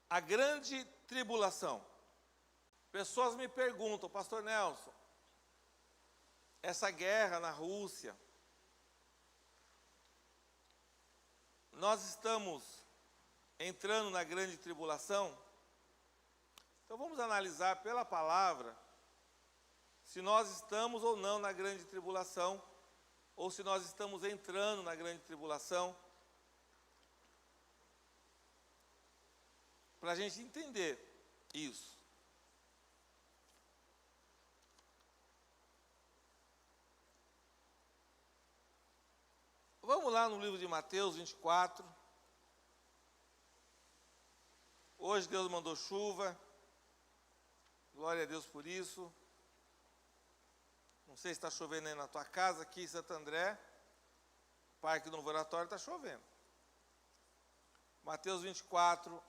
A grande tribulação. Pessoas me perguntam, pastor Nelson, essa guerra na Rússia, nós estamos entrando na grande tribulação? Então vamos analisar pela palavra se nós estamos ou não na grande tribulação, ou se nós estamos entrando na grande tribulação, para a gente entender isso. Vamos lá no livro de Mateus 24. Hoje Deus mandou chuva. Glória a Deus por isso. Não sei se está chovendo aí na tua casa, aqui em Santo André. Parque do Novo Oratório está chovendo. Mateus 24.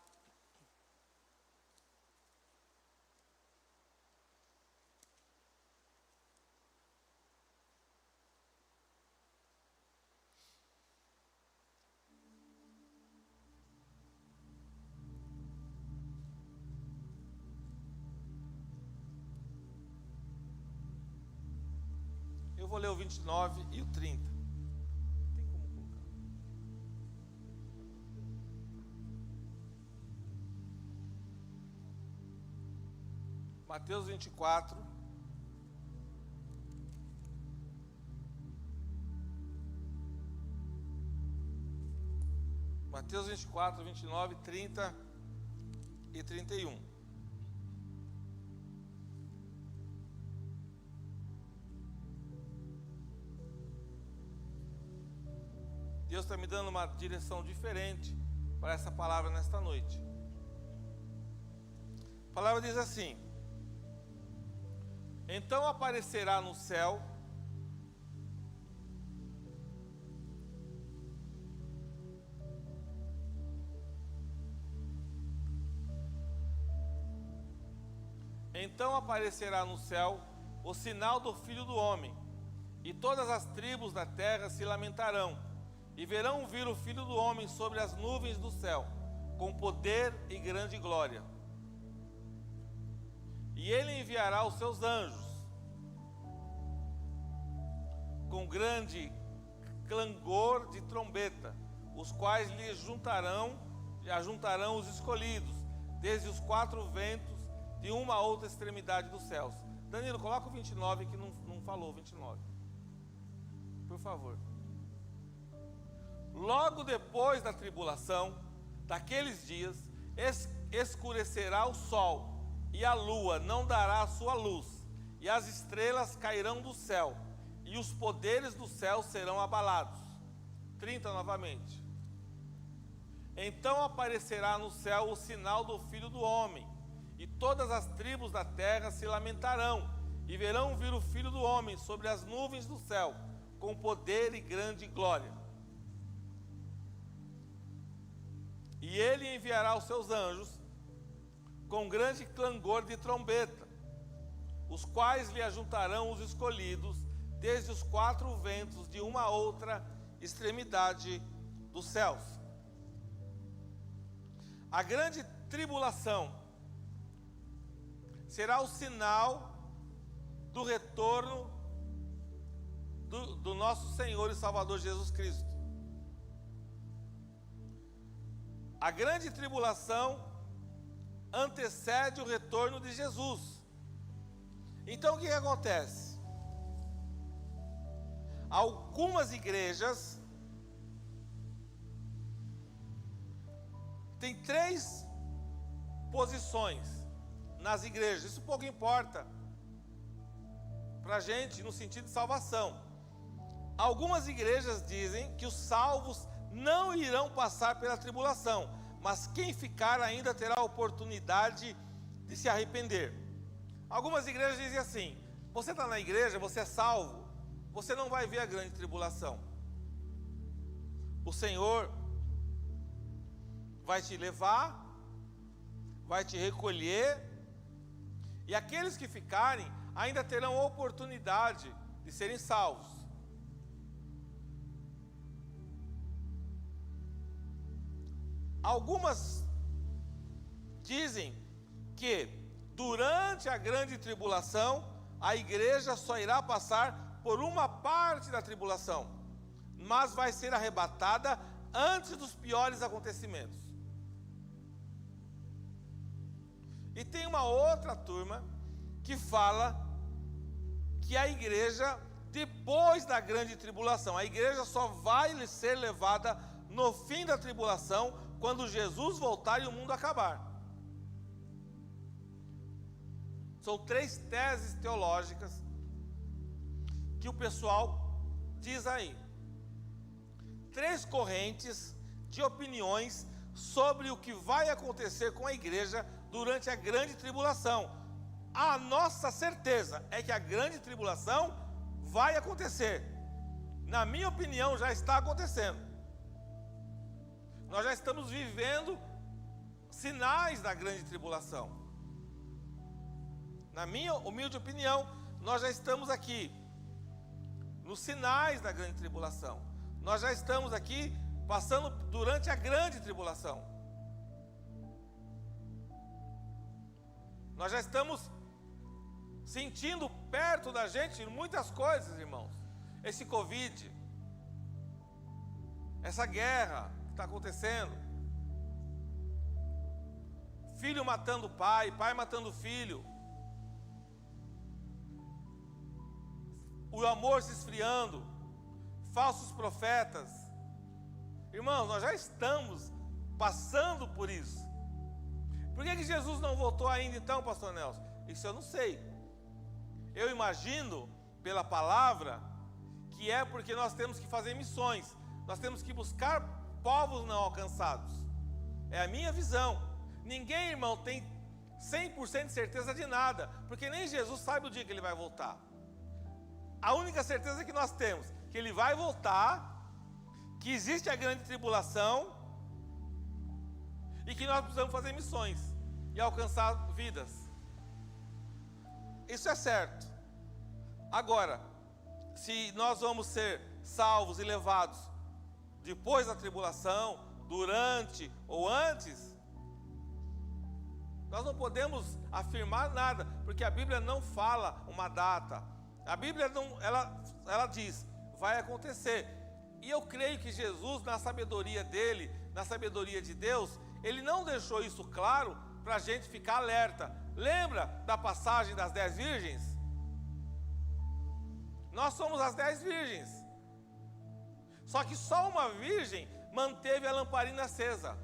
Eu vou ler o 29 e o 30. Tem como colocar? Mateus 24. Mateus 24, 29, 30 e 31. Deus está me dando uma direção diferente para essa palavra nesta noite. A palavra diz assim: então aparecerá no céu o sinal do Filho do Homem, e todas as tribos da terra se lamentarão, e verão vir o Filho do Homem sobre as nuvens do céu, com poder e grande glória. E ele enviará os seus anjos, com grande clangor de trombeta, os quais lhe ajuntarão os escolhidos, desde os quatro ventos, de uma a outra extremidade dos céus. Danilo, coloca o 29 que não falou o 29. Por favor. Logo depois da tribulação, daqueles dias, escurecerá o sol, e a lua não dará a sua luz, e as estrelas cairão do céu, e os poderes do céu serão abalados. 30 novamente. Então aparecerá no céu o sinal do Filho do Homem, e todas as tribos da terra se lamentarão, e verão vir o Filho do Homem sobre as nuvens do céu, com poder e grande glória. E ele enviará os seus anjos com grande clangor de trombeta, os quais lhe ajuntarão os escolhidos desde os quatro ventos de uma a outra extremidade dos céus. A grande tribulação será o sinal do retorno do nosso Senhor e Salvador Jesus Cristo. A grande tribulação antecede o retorno de Jesus. Então o que acontece? Algumas igrejas têm três posições nas igrejas. Isso pouco importa para a gente no sentido de salvação. Algumas igrejas dizem que os salvos não irão passar pela tribulação, mas quem ficar ainda terá a oportunidade de se arrepender. Algumas igrejas dizem assim: você está na igreja, você é salvo, você não vai ver a grande tribulação. O Senhor vai te levar, vai te recolher, e aqueles que ficarem ainda terão a oportunidade de serem salvos. Algumas dizem que durante a grande tribulação, a igreja só irá passar por uma parte da tribulação, mas vai ser arrebatada antes dos piores acontecimentos. E tem uma outra turma que fala que a igreja, depois da grande tribulação, a igreja só vai ser levada no fim da tribulação, quando Jesus voltar e o mundo acabar. São 3 teses teológicas que o pessoal diz aí. 3 correntes de opiniões sobre o que vai acontecer com a igreja durante a grande tribulação. A nossa certeza é que a grande tribulação vai acontecer. Na minha opinião, já está acontecendo. Nós já estamos vivendo sinais da grande tribulação. Na minha humilde opinião, nós já estamos aqui nos sinais da grande tribulação. Nós já estamos aqui passando durante a grande tribulação. Nós já estamos sentindo perto da gente muitas coisas, irmãos. Esse Covid, essa guerra que está acontecendo, filho matando pai, pai matando filho, o amor se esfriando, falsos profetas. Irmãos, nós já estamos passando por isso. Por que Jesus não voltou ainda então, pastor Nelson? Isso eu não sei. Eu imagino, pela palavra, que é porque nós temos que fazer missões. Nós temos que buscar povos não alcançados. É a minha visão. Ninguém, irmão, tem 100% de certeza de nada, porque nem Jesus sabe o dia que ele vai voltar. A única certeza que nós temos, que ele vai voltar, que existe a grande tribulação e que nós precisamos fazer missões e alcançar vidas. Isso é certo. Agora, se nós vamos ser salvos e levados depois da tribulação, durante ou antes, nós não podemos afirmar nada, porque a Bíblia não fala uma data. A Bíblia não, ela diz, vai acontecer. E eu creio que Jesus, na sabedoria dele, na sabedoria de Deus, ele não deixou isso claro para a gente ficar alerta. Lembra da passagem das 10 virgens? Nós somos as 10 virgens. Só que só uma virgem manteve a lamparina acesa.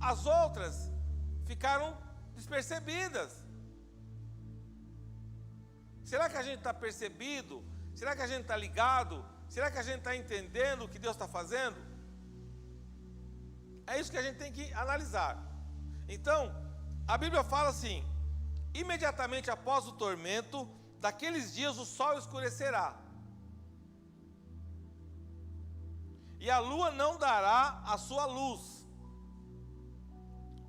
As outras ficaram despercebidas. Será que a gente está percebido? Será que a gente está ligado? Será que a gente está entendendo o que Deus está fazendo? É isso que a gente tem que analisar. Então, a Bíblia fala assim: imediatamente após o tormento, daqueles dias o sol escurecerá, e a lua não dará a sua luz,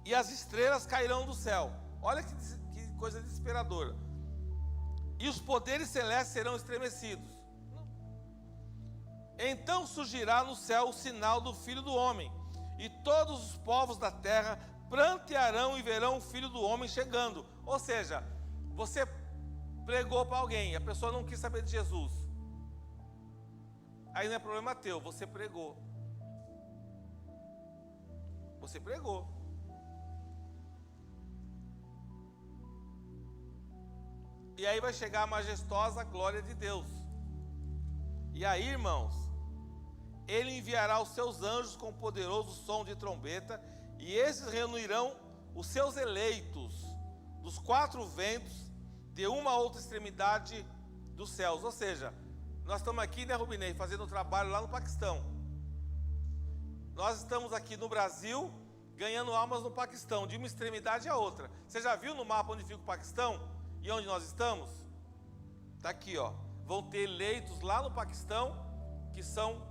e as estrelas cairão do céu. Olha que coisa desesperadora. E os poderes celestes serão estremecidos. Então surgirá no céu o sinal do Filho do Homem, e todos os povos da terra prantearão e verão o Filho do Homem chegando. Ou seja, você pregou para alguém, a pessoa não quis saber de Jesus. Aí não é problema teu, você pregou. Você pregou. E aí vai chegar a majestosa glória de Deus. E aí, irmãos, ele enviará os seus anjos com poderoso som de trombeta, e esses reunirão os seus eleitos dos 4 ventos, de uma a outra extremidade dos céus. Ou seja, nós estamos aqui, né, Rubinei, fazendo um trabalho lá no Paquistão. Nós estamos aqui no Brasil, ganhando almas no Paquistão, de uma extremidade a outra. Você já viu no mapa onde fica o Paquistão? E onde nós estamos? Está aqui, ó. Vão ter eleitos lá no Paquistão, que são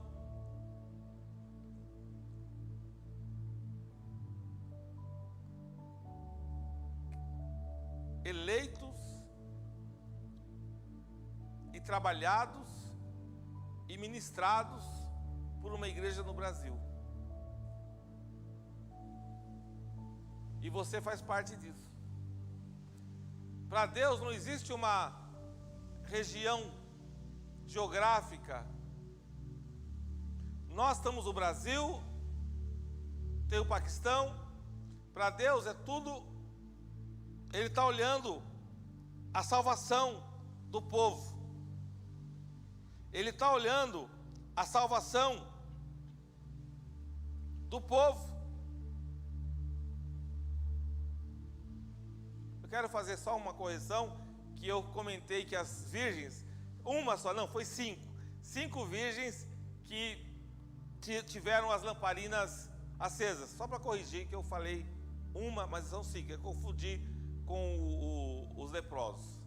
eleitos e trabalhados e ministrados por uma igreja no Brasil. E você faz parte disso. Para Deus não existe uma região geográfica. Nós estamos no Brasil, tem o Paquistão. Para Deus é tudo. Ele está olhando a salvação do povo. Ele está olhando a salvação do povo. Eu quero fazer só uma correção, que eu comentei que as virgens, uma só, não, foi 5 virgens que tiveram as lamparinas acesas. Só para corrigir que eu falei uma, mas são 5, eu confundi com os leprosos.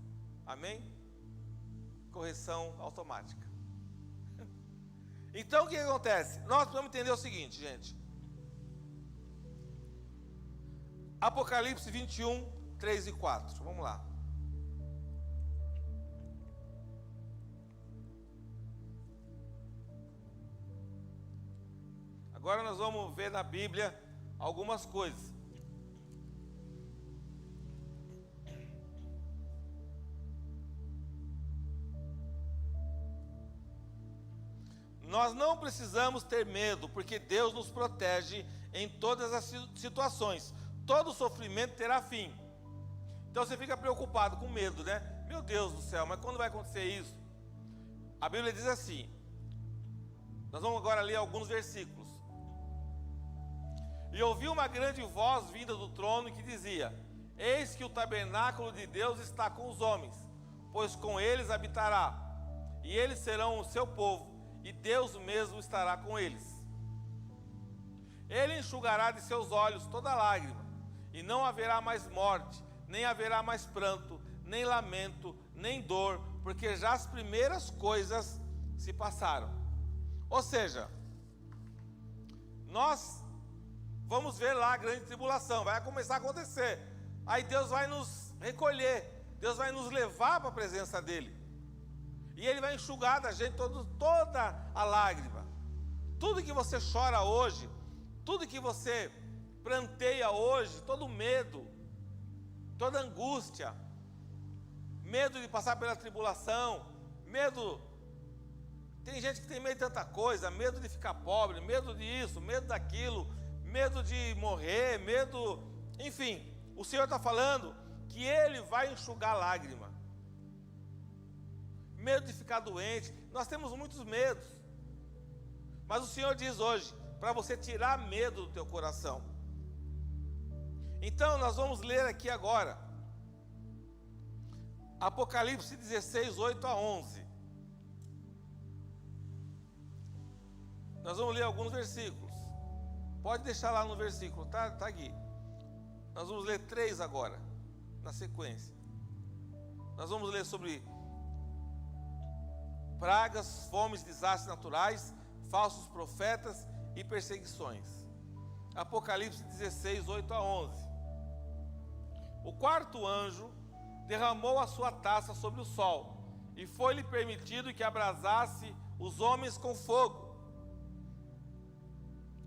Amém? Correção automática. Então o que acontece? Nós precisamos entender o seguinte, gente. Apocalipse 21, 3 e 4. Vamos lá. Agora nós vamos ver na Bíblia algumas coisas. Nós não precisamos ter medo, porque Deus nos protege em todas as situações. Todo sofrimento terá fim. Então você fica preocupado, com medo, né? Meu Deus do céu, mas quando vai acontecer isso? A Bíblia diz assim. Nós vamos agora ler alguns versículos. E ouvi uma grande voz vinda do trono que dizia: eis que o tabernáculo de Deus está com os homens, pois com eles habitará, e eles serão o seu povo, e Deus mesmo estará com eles. Ele enxugará de seus olhos toda lágrima, e não haverá mais morte, nem haverá mais pranto, nem lamento, nem dor, porque já as primeiras coisas se passaram. Ou seja, nós vamos ver lá a grande tribulação, vai começar a acontecer. Aí Deus vai nos recolher, Deus vai nos levar para a presença dEle. E Ele vai enxugar da gente toda a lágrima. Tudo que você chora hoje, tudo que você pranteia hoje, todo medo, toda angústia, medo de passar pela tribulação, medo. Tem gente que tem medo de tanta coisa, medo de ficar pobre, medo disso, medo daquilo, medo de morrer, medo. Enfim, o Senhor está falando que Ele vai enxugar a lágrima. Medo de ficar doente, nós temos muitos medos. Mas o Senhor diz hoje, para você tirar medo do teu coração. Então nós vamos ler aqui agora. Apocalipse 16, 8 a 11. Nós vamos ler alguns versículos. Pode deixar lá no versículo, tá aqui. Nós vamos ler 3 agora, na sequência. Nós vamos ler sobre pragas, fomes, desastres naturais, falsos profetas e perseguições. Apocalipse 16, 8 a 11. O quarto anjo derramou a sua taça sobre o sol, e foi-lhe permitido que abrasasse os homens com fogo.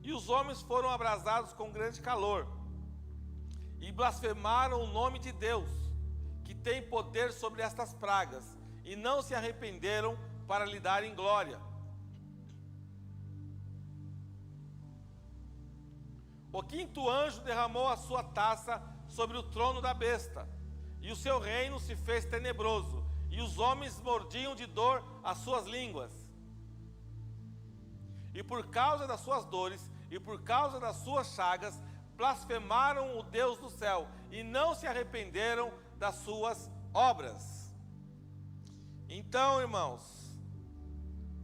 E os homens foram abrasados com grande calor, e blasfemaram o nome de Deus, que tem poder sobre estas pragas, e não se arrependeram para lhe darem glória. O quinto anjo derramou a sua taça sobre o trono da besta, e o seu reino se fez tenebroso, e os homens mordiam de dor as suas línguas. E por causa das suas dores, e por causa das suas chagas, blasfemaram o Deus do céu, e não se arrependeram das suas obras. Então, irmãos,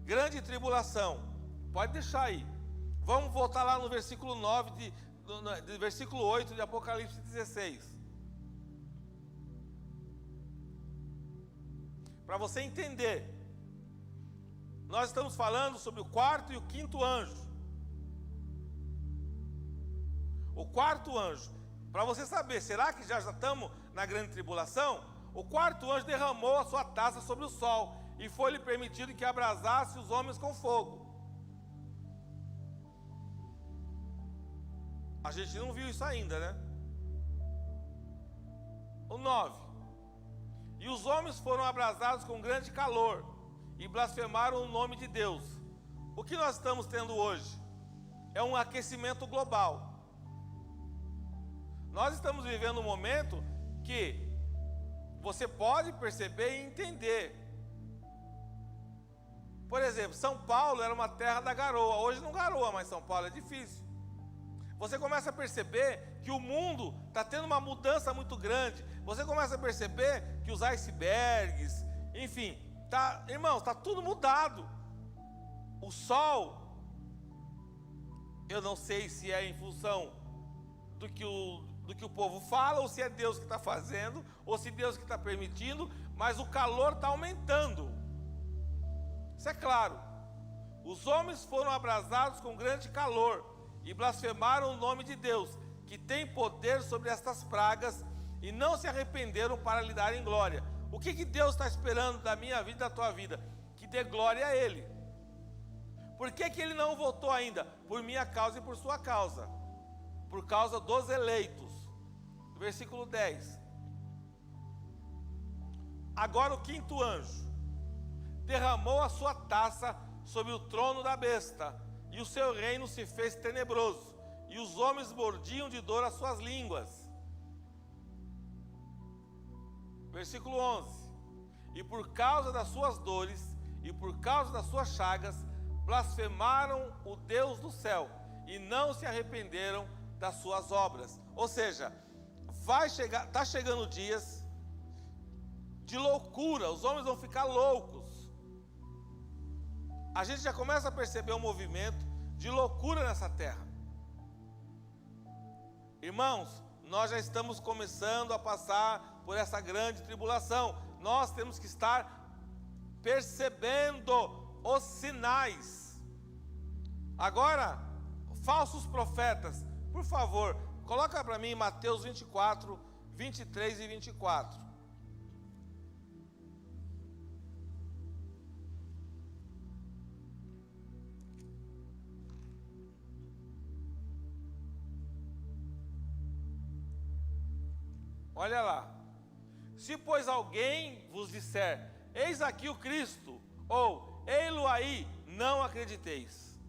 grande tribulação, pode deixar aí. Vamos voltar lá no versículo 9, versículo 8 de Apocalipse 16. Para você entender, nós estamos falando sobre o quarto e o quinto anjo. O quarto anjo, para você saber, será que já estamos na grande tribulação? O quarto anjo derramou a sua taça sobre o sol, e foi-lhe permitido que abrasasse os homens com fogo. A gente não viu isso ainda, né? O 9. E os homens foram abrasados com grande calor e blasfemaram o nome de Deus. O que nós estamos tendo hoje é um aquecimento global. Nós estamos vivendo um momento que você pode perceber e entender. Por exemplo, São Paulo era uma terra da garoa. Hoje não garoa, mas São Paulo é difícil. Você começa a perceber que o mundo está tendo uma mudança muito grande. Você começa a perceber que os icebergs, enfim, irmãos, está tudo mudado. O sol, eu não sei se é em função do que o povo fala, ou se é Deus que está fazendo, ou se Deus que está permitindo, mas o calor está aumentando. Isso é claro. Os homens foram abrasados com grande calor e blasfemaram o nome de Deus, que tem poder sobre estas pragas, e não se arrependeram para lhe darem glória. O que Deus está esperando da minha vida e da tua vida? Que dê glória a Ele. Por que Ele não voltou ainda? Por minha causa e por sua causa. Por causa dos eleitos. Versículo 10. Agora o quinto anjo derramou a sua taça sobre o trono da besta, e o seu reino se fez tenebroso, e os homens mordiam de dor as suas línguas. Versículo 11. E por causa das suas dores, e por causa das suas chagas, blasfemaram o Deus do céu, e não se arrependeram das suas obras. Ou seja, está chegando dias de loucura, os homens vão ficar loucos. A gente já começa a perceber um movimento de loucura nessa terra. Irmãos, nós já estamos começando a passar por essa grande tribulação. Nós temos que estar percebendo os sinais. Agora, falsos profetas, por favor, coloca para mim Mateus 24, 23 e 24. Olha lá. Se pois alguém vos disser, eis aqui o Cristo, ou ei-lo aí, não acrediteis.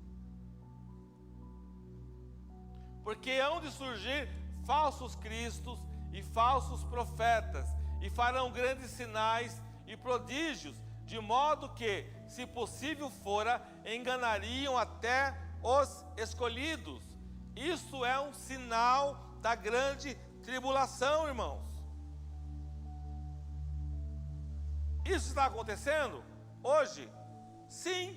Porque hão de surgir falsos cristos e falsos profetas, e farão grandes sinais e prodígios, de modo que, se possível fora, enganariam até os escolhidos. Isso é um sinal da grande tribulação, irmãos. Isso está acontecendo hoje? Sim.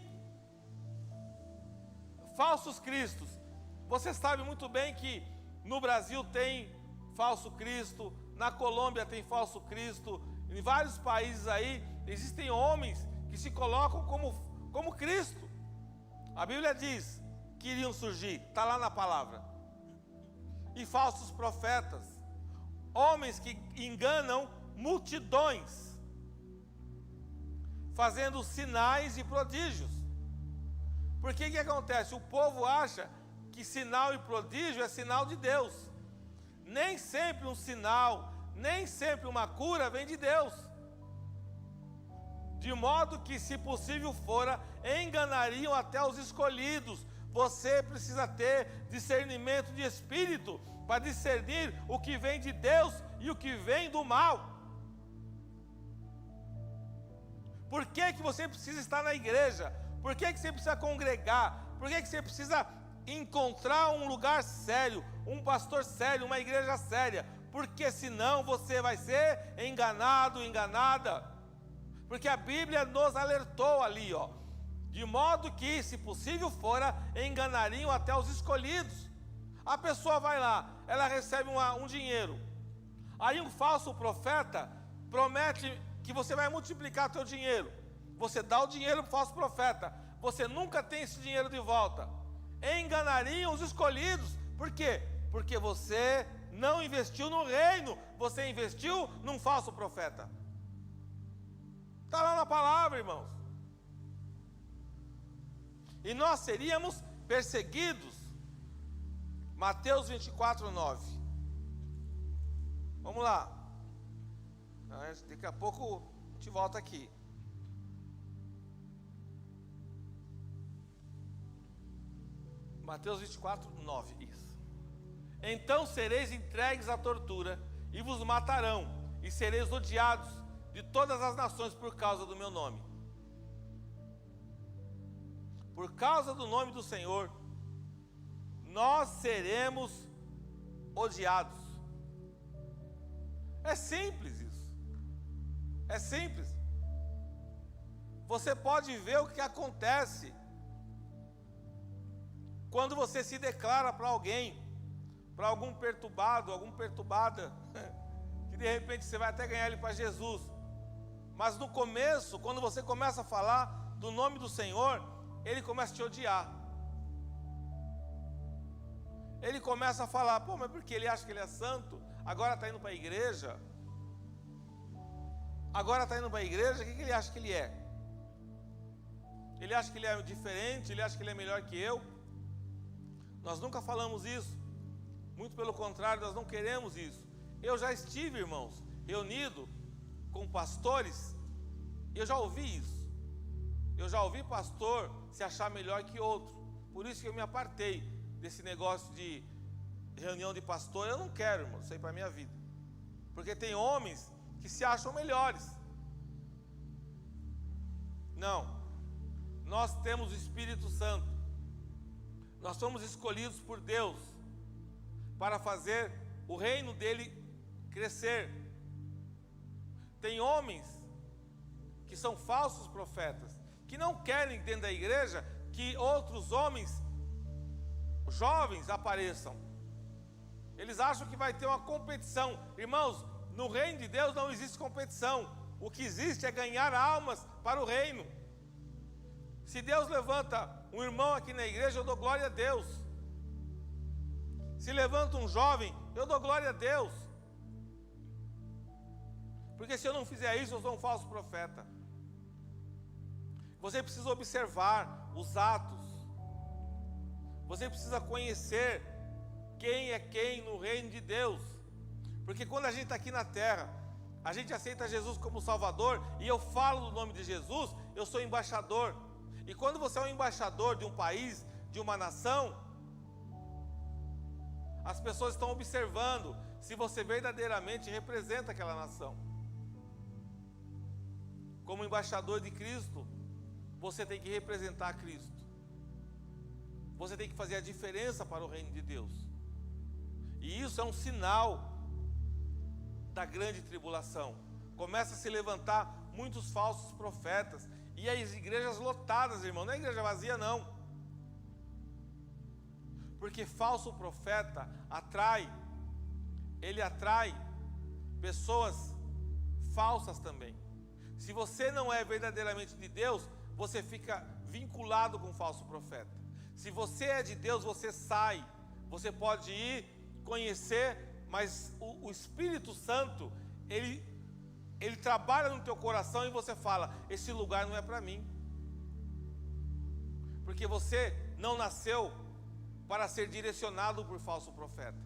Falsos cristos. Você sabe muito bem que no Brasil tem falso Cristo, na Colômbia tem falso Cristo, em vários países aí existem homens que se colocam como Cristo. A Bíblia diz que iriam surgir, está lá na palavra. E falsos profetas, homens que enganam multidões, fazendo sinais e prodígios. Por que acontece? O povo acha que sinal e prodígio é sinal de Deus. Nem sempre um sinal, nem sempre uma cura vem de Deus. De modo que, se possível fora, enganariam até os escolhidos. Você precisa ter discernimento de espírito para discernir o que vem de Deus e o que vem do mal. Por que você precisa estar na igreja? Por que você precisa congregar? Por que você precisa encontrar um lugar sério, um pastor sério, uma igreja séria? Porque senão você vai ser enganado, enganada. Porque a Bíblia nos alertou ali, ó. De modo que, se possível fora, enganariam até os escolhidos. A pessoa vai lá, ela recebe um dinheiro. Aí um falso profeta promete que você vai multiplicar teu dinheiro. Você dá o dinheiro para o falso profeta. Você nunca tem esse dinheiro de volta. Enganariam os escolhidos. Por quê? Porque você não investiu no reino. Você investiu num falso profeta. Está lá na palavra, irmãos. E nós seríamos perseguidos. Mateus 24, 9. Vamos lá. Daqui a pouco a gente volta aqui. Mateus 24, 9. Isso. Então sereis entregues à tortura, e vos matarão, e sereis odiados de todas as nações por causa do meu nome. Por causa do nome do Senhor, nós seremos odiados. É simples isso. É simples. Você pode ver o que acontece quando você se declara para alguém, para algum perturbado, alguma perturbada, que de repente você vai até ganhar ele para Jesus. Mas no começo, quando você começa a falar do nome do Senhor, ele começa a te odiar. Ele começa a falar, pô, mas porque ele acha que ele é santo, agora está indo para a igreja. Agora está indo para a igreja, o que ele acha que ele é? Ele acha que ele é diferente, ele acha que ele é melhor que eu. Nós nunca falamos isso. Muito pelo contrário, nós não queremos isso. Eu já estive, irmãos, reunido com pastores, e eu já ouvi isso. Eu já ouvi pastor se achar melhor que outro. Por isso que eu me apartei desse negócio de reunião de pastor. Eu não quero, irmão, isso aí para a minha vida. Porque tem homens que se acham melhores. Não. Nós temos o Espírito Santo. Nós somos escolhidos por Deus para fazer o reino dele crescer. Tem homens que são falsos profetas, que não querem dentro da igreja que outros homens jovens apareçam. Eles acham que vai ter uma competição. Irmãos, no reino de Deus não existe competição. O que existe é ganhar almas para o reino. Se Deus levanta um irmão aqui na igreja, eu dou glória a Deus. Se levanta um jovem, eu dou glória a Deus. Porque se eu não fizer isso, eu sou um falso profeta. Você precisa observar os atos. Você precisa conhecer quem é quem no reino de Deus. Porque quando a gente está aqui na terra, a gente aceita Jesus como Salvador, e eu falo do nome de Jesus, eu sou embaixador. E quando você é um embaixador de um país, de uma nação, as pessoas estão observando se você verdadeiramente representa aquela nação. Como embaixador de Cristo, você tem que representar Cristo. Você tem que fazer a diferença para o reino de Deus. E isso é um sinal da grande tribulação. Começa a se levantar muitos falsos profetas. E as igrejas lotadas, irmão. Não é igreja vazia, não. Porque falso profeta ele atrai pessoas falsas também. Se você não é verdadeiramente de Deus, você fica vinculado com o falso profeta. Se você é de Deus, você sai. Você pode ir conhecer, mas o Espírito Santo, ele trabalha no teu coração e você fala, esse lugar não é para mim. Porque você não nasceu para ser direcionado por falso profeta.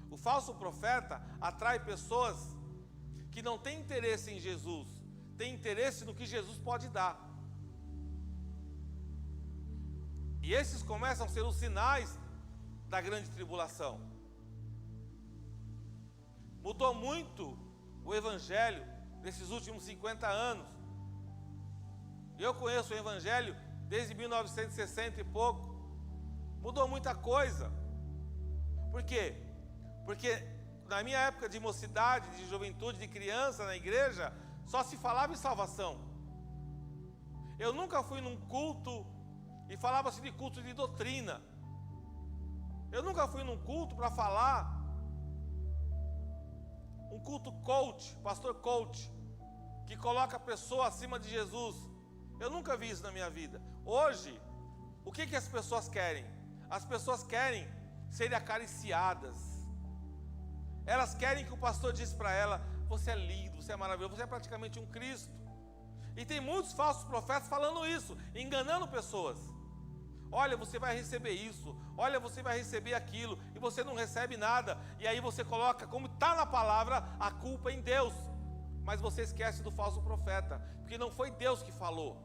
O falso profeta atrai pessoas que não têm interesse em Jesus, têm interesse no que Jesus pode dar. E esses começam a ser os sinais da grande tribulação. Mudou muito o evangelho nesses últimos 50 anos. Eu conheço o evangelho desde 1960 e pouco. Mudou muita coisa. Por quê? Porque na minha época de mocidade, de juventude, de criança na igreja, só se falava em salvação. Eu nunca fui num culto e falava-se de culto de doutrina. Eu nunca fui num culto para falar um culto coach, pastor coach, que coloca a pessoa acima de Jesus. Eu nunca vi isso na minha vida. Hoje, o que as pessoas querem? As pessoas querem serem acariciadas. Elas querem que o pastor diz para ela, você é lindo, você é maravilhoso, você é praticamente um Cristo. E tem muitos falsos profetas falando isso, enganando pessoas. Olha, você vai receber isso, olha, você vai receber aquilo, e você não recebe nada. E aí você coloca, como está na palavra, a culpa em Deus. Mas você esquece do falso profeta, porque não foi Deus que falou,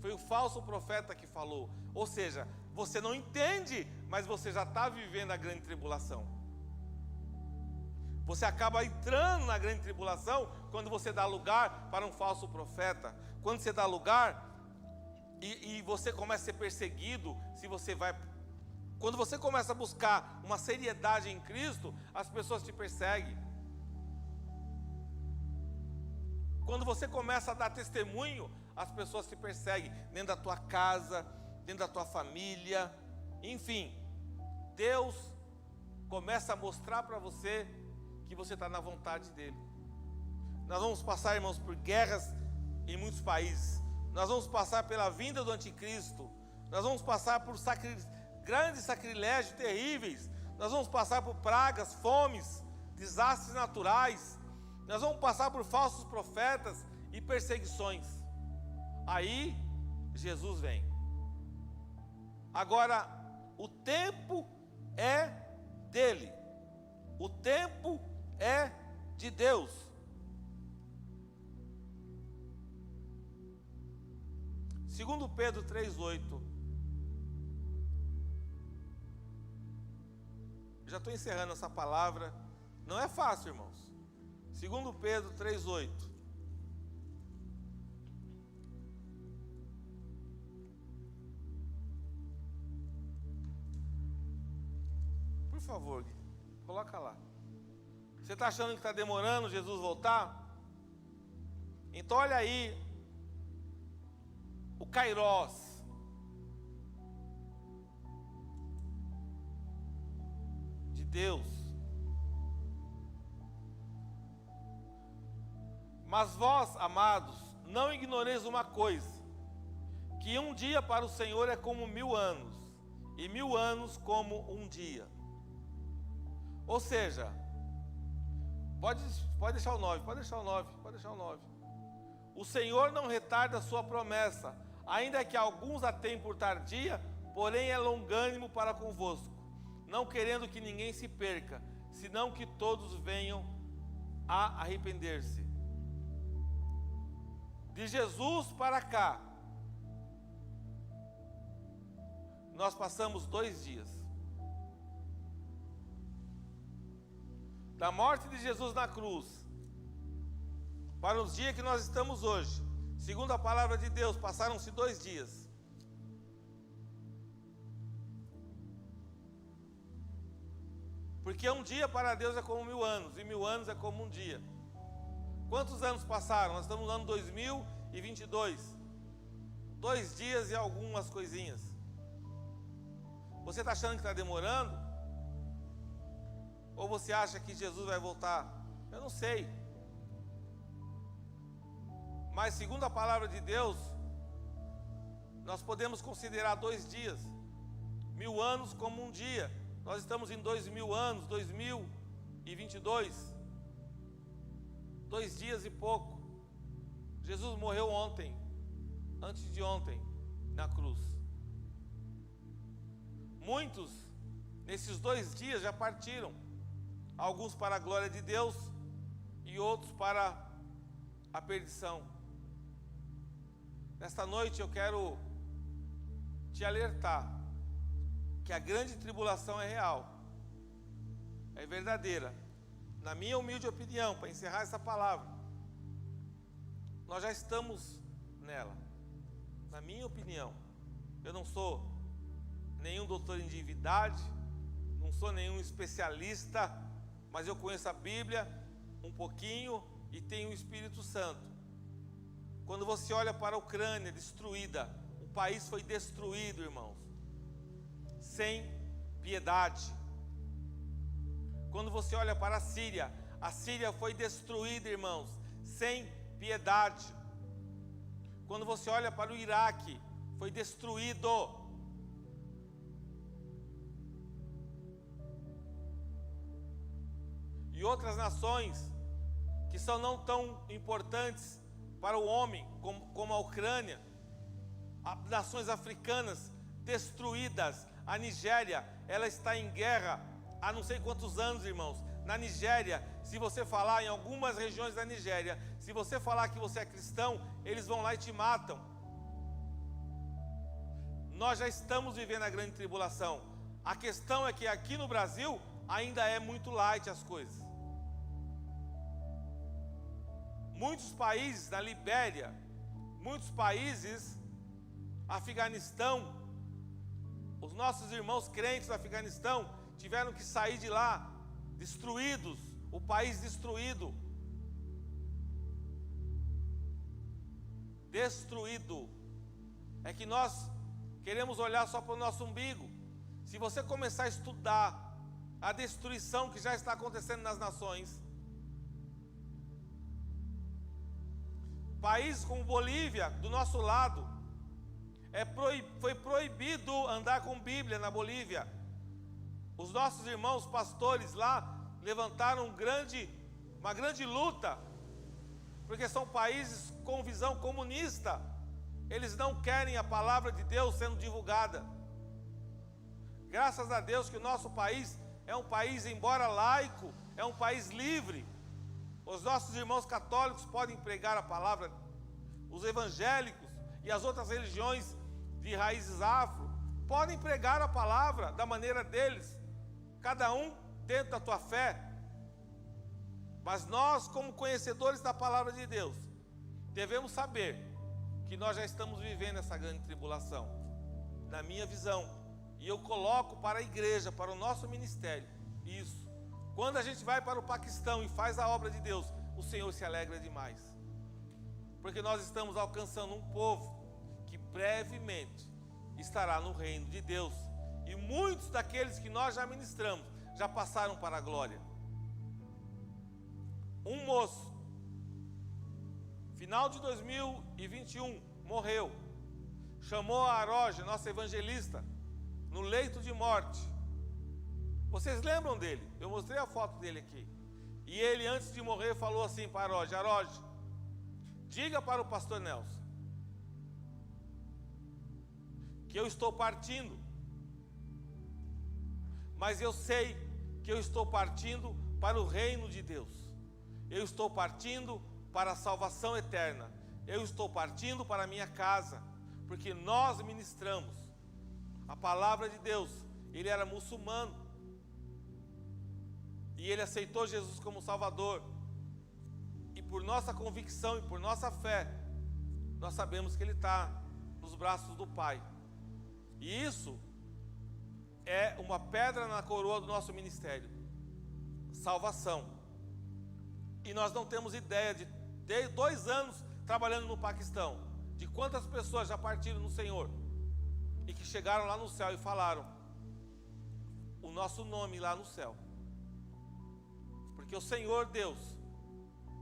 foi o falso profeta que falou. Ou seja, você não entende, mas você já está vivendo a grande tribulação. Você acaba entrando na grande tribulação quando você dá lugar para um falso profeta. Quando você dá lugar e você começa a ser perseguido, quando você começa a buscar uma seriedade em Cristo, as pessoas te perseguem. Quando você começa a dar testemunho, as pessoas te perseguem, dentro da tua casa, dentro da tua família, enfim. Deus começa a mostrar para você que você está na vontade dEle. Nós vamos passar, irmãos, por guerras em muitos países. Nós vamos passar pela vinda do anticristo. Nós vamos passar por grandes sacrilégios terríveis. Nós vamos passar por pragas, fomes, desastres naturais. Nós vamos passar por falsos profetas e perseguições. Aí, Jesus vem. Agora, o tempo é dele. O tempo é de Deus. Segundo Pedro 3:8. Já estou encerrando essa palavra. Não é fácil, irmãos. Segundo Pedro 3:8. Por favor, coloca lá. Você está achando que está demorando Jesus voltar? Então olha aí o Kairós. De Deus. Mas vós, amados, não ignoreis uma coisa, que um dia para o Senhor é como 1000 anos, e 1000 anos como um dia. Ou seja, pode deixar o 9, pode deixar o 9, pode deixar o 9. O Senhor não retarda a sua promessa, ainda que alguns a tenham por tardia, porém é longânimo para convosco, não querendo que ninguém se perca, senão que todos venham a arrepender-se. De Jesus para cá, nós passamos 2 dias. Da morte de Jesus na cruz, para os dias que nós estamos hoje, segundo a palavra de Deus, passaram-se 2 dias. Porque um dia para Deus é como 1000 anos, e 1000 anos é como um dia. Quantos anos passaram? Nós estamos no ano 2022. 2 dias e algumas coisinhas. Você está achando que está demorando? Ou você acha que Jesus vai voltar? Eu não sei. Mas segundo a palavra de Deus, nós podemos considerar 2 dias. 1000 anos como um dia. Nós estamos em 2000 anos, 2022. 2 dias e pouco. Jesus morreu ontem, antes de ontem, na cruz. Muitos, nesses 2 dias, já partiram. Alguns para a glória de Deus e outros para a perdição. Nesta noite eu quero te alertar que a grande tribulação é real, é verdadeira. Na minha humilde opinião, para encerrar essa palavra, nós já estamos nela. Na minha opinião, eu não sou nenhum doutor em divindade, não sou nenhum especialista, mas eu conheço a Bíblia um pouquinho e tenho o Espírito Santo. Quando você olha para a Ucrânia destruída, o país foi destruído, irmãos, sem piedade. Quando você olha para a Síria foi destruída, irmãos, sem piedade. Quando você olha para o Iraque, foi destruído. E outras nações que são não tão importantes para o homem, como a Ucrânia, nações africanas destruídas. A Nigéria, ela está em guerra há não sei quantos anos, irmãos. Na Nigéria, se você falar em algumas regiões da Nigéria, se você falar que você é cristão, eles vão lá e te matam. Nós já estamos vivendo a grande tribulação. A questão é que aqui no Brasil ainda é muito light as coisas. Muitos países, na Libéria, muitos países, Afeganistão, os nossos irmãos crentes do Afeganistão tiveram que sair de lá, destruídos, o país destruído. Destruído. É que nós queremos olhar só para o nosso umbigo. Se você começar a estudar a destruição que já está acontecendo nas nações, países como Bolívia, do nosso lado, foi proibido andar com Bíblia na Bolívia. Os nossos irmãos pastores lá levantaram uma grande luta, porque são países com visão comunista. Eles não querem a palavra de Deus sendo divulgada. Graças a Deus que o nosso país é um país, embora laico, é um país livre. Os nossos irmãos católicos podem pregar a palavra, os evangélicos e as outras religiões de raízes afro podem pregar a palavra da maneira deles, cada um dentro da tua fé. Mas nós, como conhecedores da palavra de Deus, devemos saber que nós já estamos vivendo essa grande tribulação, na minha visão, e eu coloco para a igreja, para o nosso ministério, isso. Quando a gente vai para o Paquistão e faz a obra de Deus, o Senhor se alegra demais, porque nós estamos alcançando um povo que brevemente estará no reino de Deus, e muitos daqueles que nós já ministramos, já passaram para a glória. Um moço, final de 2021, morreu, chamou a Aroja, nossa evangelista, no leito de morte. Vocês lembram dele? Eu mostrei a foto dele aqui. E ele, antes de morrer, falou assim para Aroja: Aroja, diga para o pastor Nelson que eu estou partindo, mas eu sei que eu estou partindo para o reino de Deus. Eu estou partindo para a salvação eterna. Eu estou partindo para a minha casa, porque nós ministramos a palavra de Deus. Ele era muçulmano e ele aceitou Jesus como Salvador. E por nossa convicção e por nossa fé, nós sabemos que ele está nos braços do Pai. E isso é uma pedra na coroa do nosso ministério, salvação. E nós não temos ideia de 2 anos trabalhando no Paquistão, de quantas pessoas já partiram no Senhor e que chegaram lá no céu e falaram o nosso nome lá no céu, porque o Senhor Deus,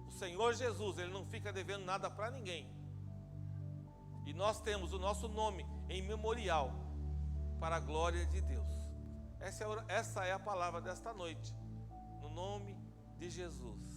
o Senhor Jesus, Ele não fica devendo nada para ninguém, e nós temos o nosso nome em memorial para a glória de Deus. Essa é a palavra desta noite, no nome de Jesus.